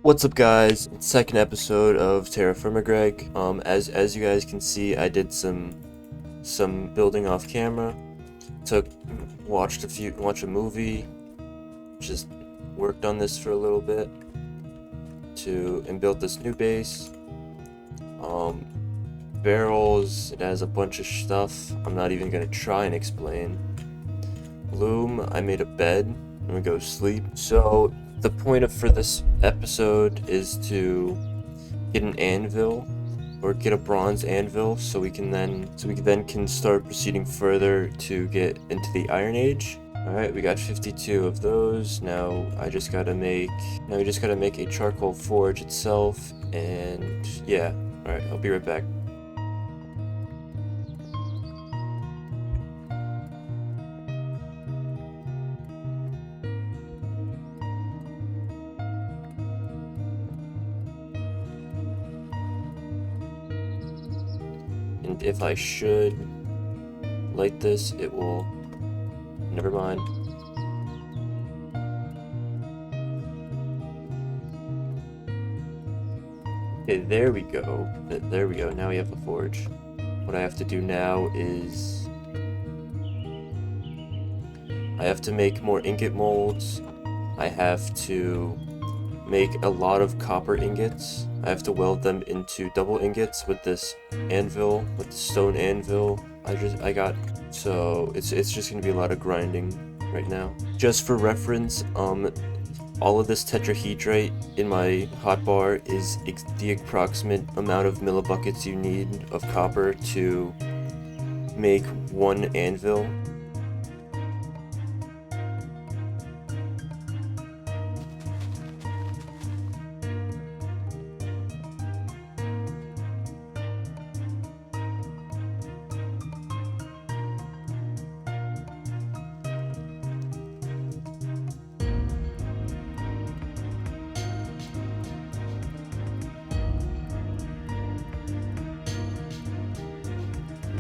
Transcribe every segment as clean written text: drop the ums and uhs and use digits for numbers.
What's up, guys? Second episode of TerraFirmaGreg. As you guys can see, I did some building off camera. Watched a movie. Just worked on this for a little bit and built this new base. Barrels. It has a bunch of stuff. I'm not even gonna try and explain. Loom. I made a bed. I'm gonna go sleep. So the point for this episode is to get an anvil or get a bronze anvil so we can start proceeding further to get into the Iron Age. Alright, we got 52 of those. Now we just gotta make a charcoal forge itself, and yeah. Alright, I'll be right back. And if I should light this, it will... Never mind. Okay, there we go. There we go. Now we have a forge. What I have to do now is... I have to make more ingot molds. I have to make a lot of copper ingots. I have to weld them into double ingots with this anvil, with the stone anvil I got. So it's just gonna be a lot of grinding right now. Just for reference, all of this tetrahedrite in my hotbar is the approximate amount of millibuckets you need of copper to make one anvil.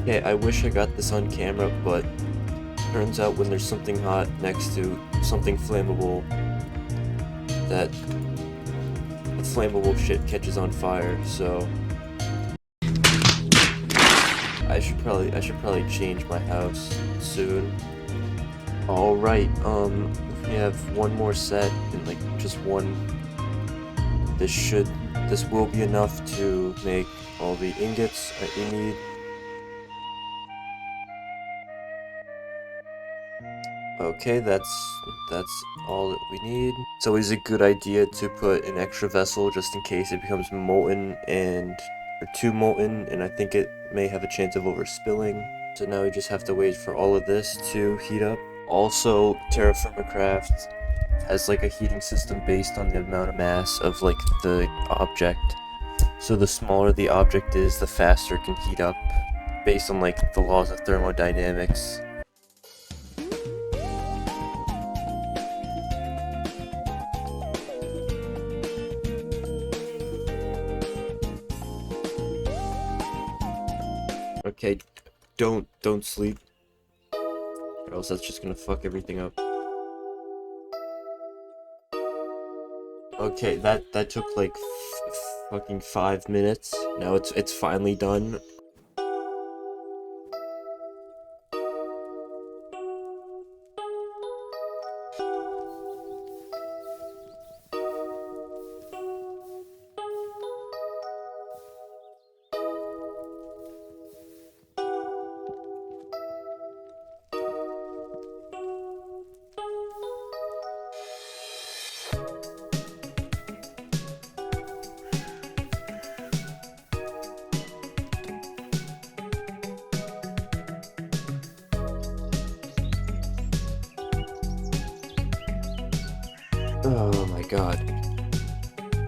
Okay, I wish I got this on camera, but turns out when there's something hot next to something flammable, that the flammable shit catches on fire, so I should probably change my house soon. Alright, we have one more set and like just one. This will be enough to make all the ingots that we need. Okay, that's all that we need. It's always a good idea to put an extra vessel just in case it becomes molten or too molten, and I think it may have a chance of overspilling. So now we just have to wait for all of this to heat up. Also, TerraFirmaGreg has like a heating system based on the amount of mass of like the object. So the smaller the object is, the faster it can heat up based on like the laws of thermodynamics. Okay, don't sleep, or else that's just gonna fuck everything up. Okay, that took like fucking 5 minutes. Now it's finally done. Oh my god.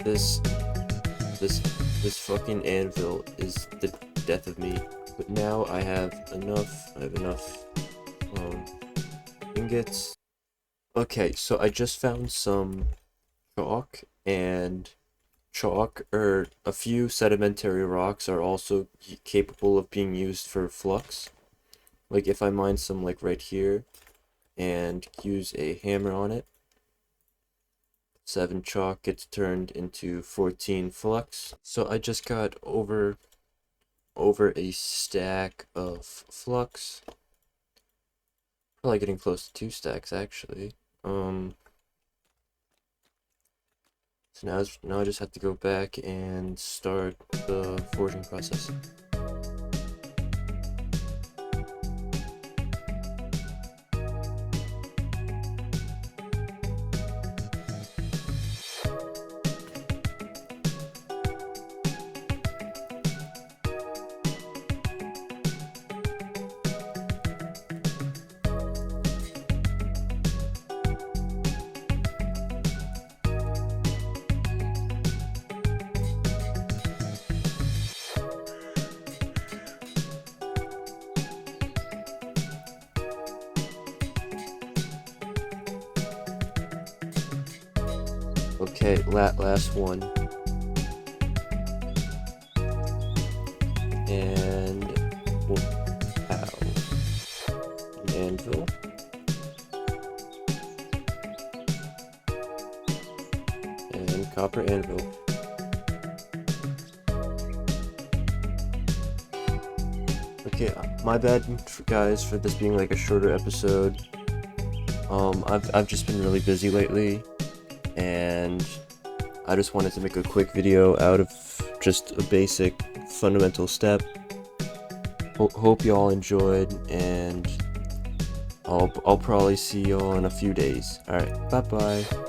This fucking anvil is the death of me. But now I have enough ingots. Okay, so I just found some chalk, and a few sedimentary rocks are also capable of being used for flux. Like if I mine some like right here and use a hammer on it, 7 chalk gets turned into 14 flux. So I just got over a stack of flux. Probably getting close to 2 stacks actually. So now I just have to go back and start the forging process. Okay, last one. And wow. An anvil. And copper anvil. Okay, my bad guys for this being like a shorter episode. I've just been really busy lately, and I just wanted to make a quick video out of just a basic fundamental step. Hope y'all enjoyed, and I'll probably see y'all in a few days. Alright, bye bye.